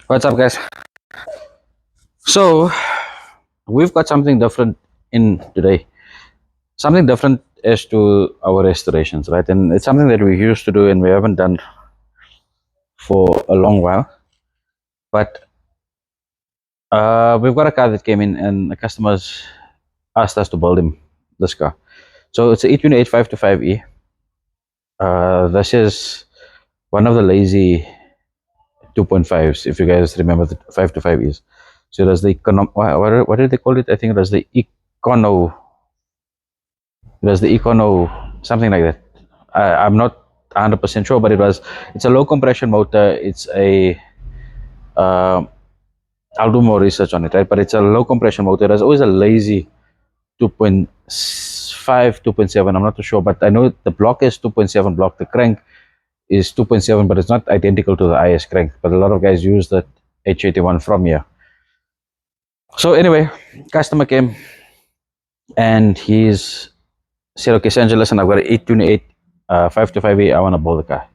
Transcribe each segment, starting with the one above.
What's up, guys? So we've got something different in today. Something different as to our restorations, right? And it's something that we used to do and we haven't done for a long while. But we've got a car that came in and the customers asked us to build him this car. So it's an E28 525E. This is one of the lazy 2.5s, if you guys remember the 525Es. So there's the what did they call it? I think it was the Econo. It was the Econo, something like that. I'm not 100% sure, but it's a low compression motor. It's a I'll do more research on it, right? But it's a low compression motor. There's always a lazy 2.5, 2.7. I'm not too sure, but I know the block is 2.7 block. The crank is 2.7, but it's not identical to the IS crank. But a lot of guys use that H81 from here. So anyway, customer came and he's said, okay, St. Angeles, and I've got an 828 525E. I want to build the car.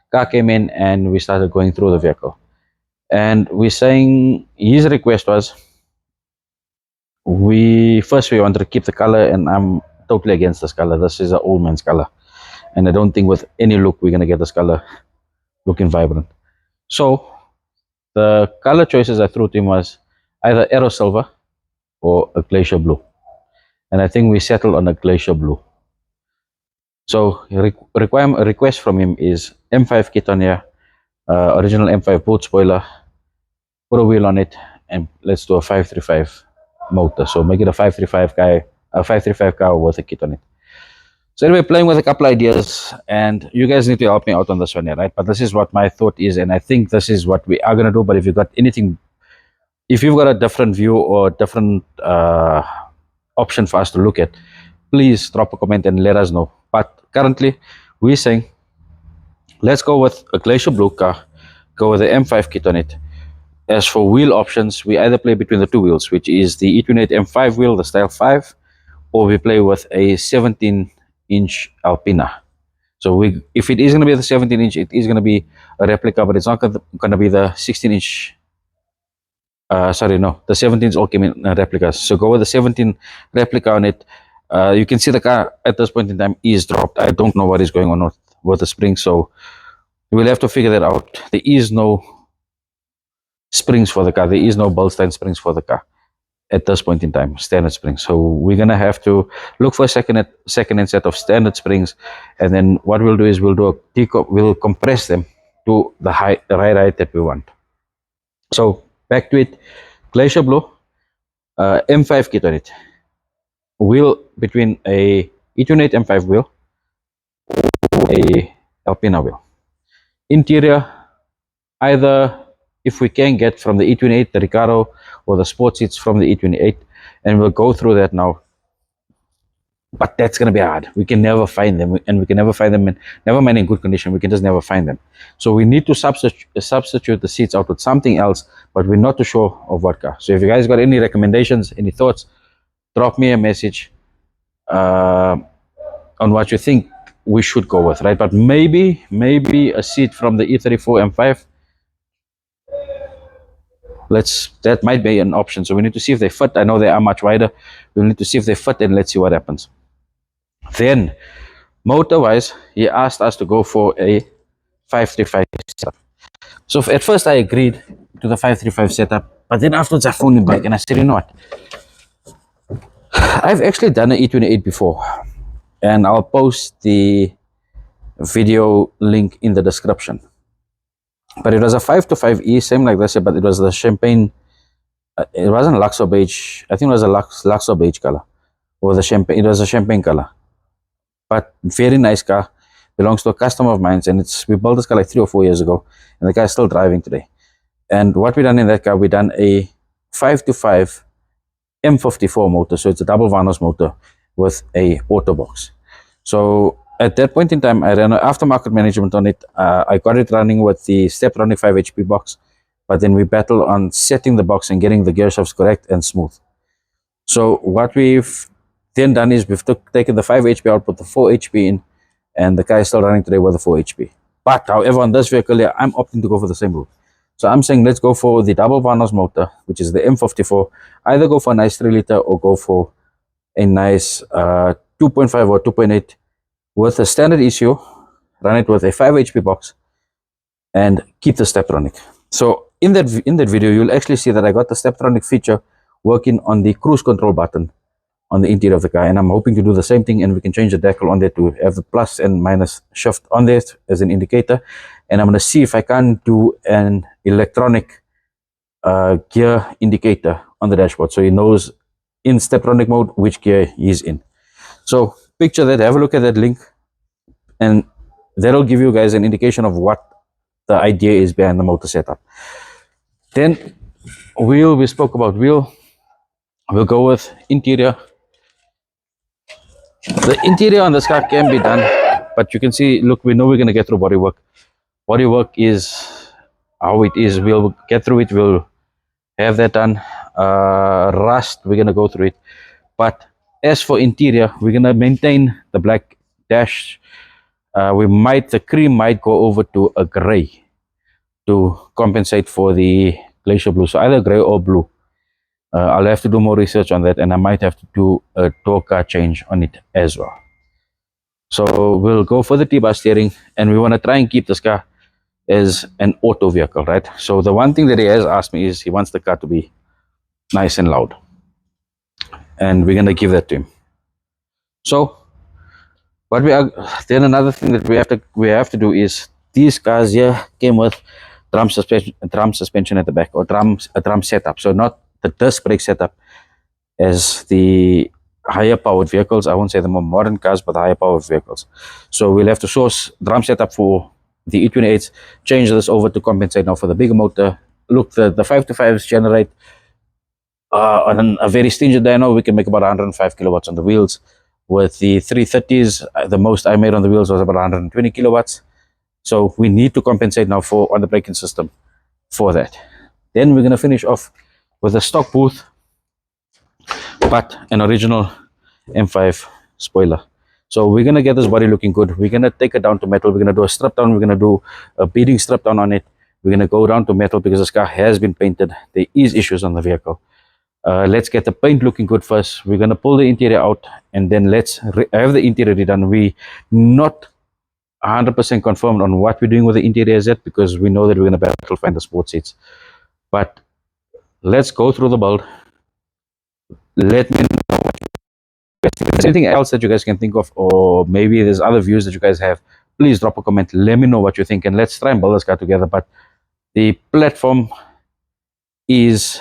Car came in and we started going through the vehicle. And we're saying his request was we wanted to keep the color, and I'm totally against this color. This is an old man's color. And I don't think with any look we're gonna get this color looking vibrant. So the color choices I threw to him was either Aero Silver or a Glacier Blue. And I think we settled on a Glacier Blue. So request from him is M5 kit on here, original M5 boot spoiler, put a wheel on it, and let's do a 535 motor. So make it a 535 car with a kit on it. So anyway, playing with a couple ideas, and you guys need to help me out on this one here, right? But this is what my thought is, and I think this is what we are gonna do. But if you've got anything, if you've got a different view or different option for us to look at, please drop a comment and let us know. But currently we're saying let's go with a Glacier Blue car, go with the M5 kit on it. As for wheel options, we either play between the two wheels, which is the E28 M5 wheel, the Style 5, or we play with a 17-inch Alpina. So if it is going to be the 17-inch, it is going to be a replica, but it's not going to be the 16-inch. Sorry, no, the 17s all came in replicas. So go with the 17 replica on it. You can see the car at this point in time is dropped. I don't know what is going on with the springs, so we'll have to figure that out. There is no springs for the car. There is no Bilstein springs for the car at this point in time, standard springs. So we're gonna have to look for a second set of standard springs, and then what we'll do is we'll compress them to the right height that we want. So back to it, Glacier Blue, M5 kit on it, wheel between a E28 M5 wheel or a Alpina wheel. Interior, either if we can get from the E28 the Recaro or the sports seats from the E28, and we'll go through that now. But that's going to be hard. We can never find them, and we can never find them never mind in good condition. We can just never find them. So we need to substitute the seats out with something else, but we're not too sure of what car. So if you guys got any recommendations, any thoughts, drop me a message on what you think we should go with, right? But maybe a seat from the E34 M5. That might be an option. So we need to see if they fit. I know they are much wider. We'll need to see if they fit, and let's see what happens. Then motor wise, he asked us to go for a 535 setup. So at first I agreed to the 535 setup, but then afterwards I phoned him back and I said, you know what, I've actually done an E28 before, and I'll post the video link in the description. But it was a 525E, same like this, but it was the champagne. It wasn't Luxor beige. I think it was a Luxor beige color, or the champagne. It was a champagne color, but very nice car. Belongs to a customer of mine, and we built this car like 3 or 4 years ago, and the car is still driving today. And what we done in that car, we done a 525 M54 motor. So it's a double Vanos motor with a auto box. So at that point in time, I ran an aftermarket management on it. I got it running with the stepronic 5 HP box, but then we battled on setting the box and getting the gear shafts correct and smooth. So what we've then done is we've taken the 5 HP out, put the 4 HP in, and the car is still running today with the 4 HP. But however, on this vehicle here, I'm opting to go for the same route. So I'm saying let's go for the double Vanos motor, which is the M54. Either go for a nice 3 liter or go for a nice 2.5 or 2.8 with a standard ECU, run it with a 5 HP box, and keep the stepronic. So in that video, you'll actually see that I got the stepronic feature working on the cruise control button on the interior of the car, and I'm hoping to do the same thing, and we can change the decal on there to have the plus and minus shift on there as an indicator. And I'm going to see if I can do an electronic gear indicator on the dashboard, so he knows in stepronic mode which gear he's in. So picture that, have a look at that link, and that'll give you guys an indication of what the idea is behind the motor setup. Then wheel, we spoke about wheel. We'll go with interior. The interior on this car can be done, but you can see, look, we know we're going to get through bodywork. Bodywork is how it is. We'll get through it. We'll have that done. Rust, we're going to go through it. But as for interior, we're going to maintain the black dash. The cream might go over to a gray to compensate for the glacier blue. So either gray or blue. I'll have to do more research on that, and I might have to do a torque change on it as well. So we'll go for the T-bar steering, and we want to try and keep this car as an auto vehicle, right? So the one thing that he has asked me is he wants the car to be nice and loud, and we're going to give that to him. So what then another thing that we have to do is, these cars here came with drum suspension at the back, or a drum setup. So not the disc brake setup as the higher powered vehicles. I won't say the more modern cars, but the higher powered vehicles. So we'll have to source drum setup for the E28s, change this over to compensate now for the bigger motor. Look, the 525s generate on a very stringent dyno, we can make about 105 kilowatts on the wheels. With the 330s, the most I made on the wheels was about 120 kilowatts. So we need to compensate now on the braking system for that. Then we're going to finish off with a stock booth, but an original M5 spoiler. So we're going to get this body looking good. We're going to take it down to metal. We're going to do a strip down. We're going to do a beading strip down on it. We're going to go down to metal because this car has been painted. There is issues on the vehicle. Let's get the paint looking good first. We're going to pull the interior out, and then let's have the interior redone. We not 100% confirmed on what we're doing with the interior as yet, because we know that we're going to battle find the sports seats. But let's go through the build. Let me know what you guys think. If there's anything else that you guys can think of, or maybe there's other views that you guys have, please drop a comment. Let me know what you think, and let's try and build this car together. But the platform is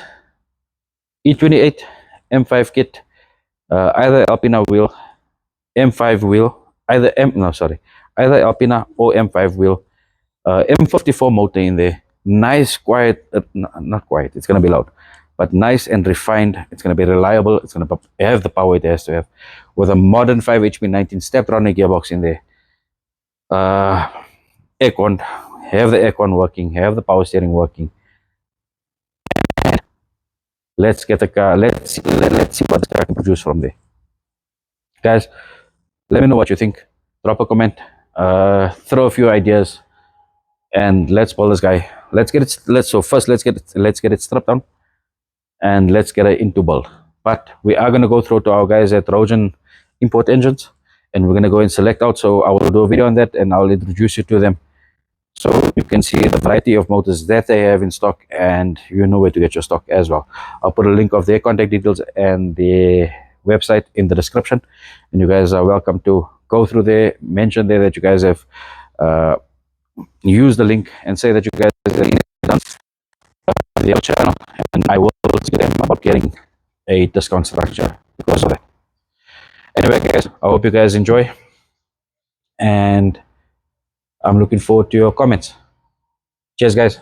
E28 M5 kit, either Alpina wheel, M5 wheel, either Alpina or M5 wheel, M54 motor in there. Nice, quiet, not quiet, it's going to be loud, but nice and refined. It's going to be reliable. It's going to have the power it has to have, with a modern 5 HP 19 stepronic gearbox in there. Aircon, have the aircon working, have the power steering working. Let's get the car. Let's see what the car can produce from there, guys. Let me know what you think. Drop a comment. Throw a few ideas, and let's pull this guy. Let's get it. First let's get it stripped down, and let's get it into build. But we are going to go through to our guys at Rojan Import Engines, and we're going to go and select out. So I will do a video on that, and I'll introduce you to them, so you can see the variety of motors that they have in stock, and you know where to get your stock as well. I'll put a link of their contact details and their website in the description, and you guys are welcome to go through there, mention there that you guys have used the link, and say that you guys have done their channel, and I will see them about getting a discount structure because of that. Anyway, guys, I hope you guys enjoy, and I'm looking forward to your comments. Cheers, guys.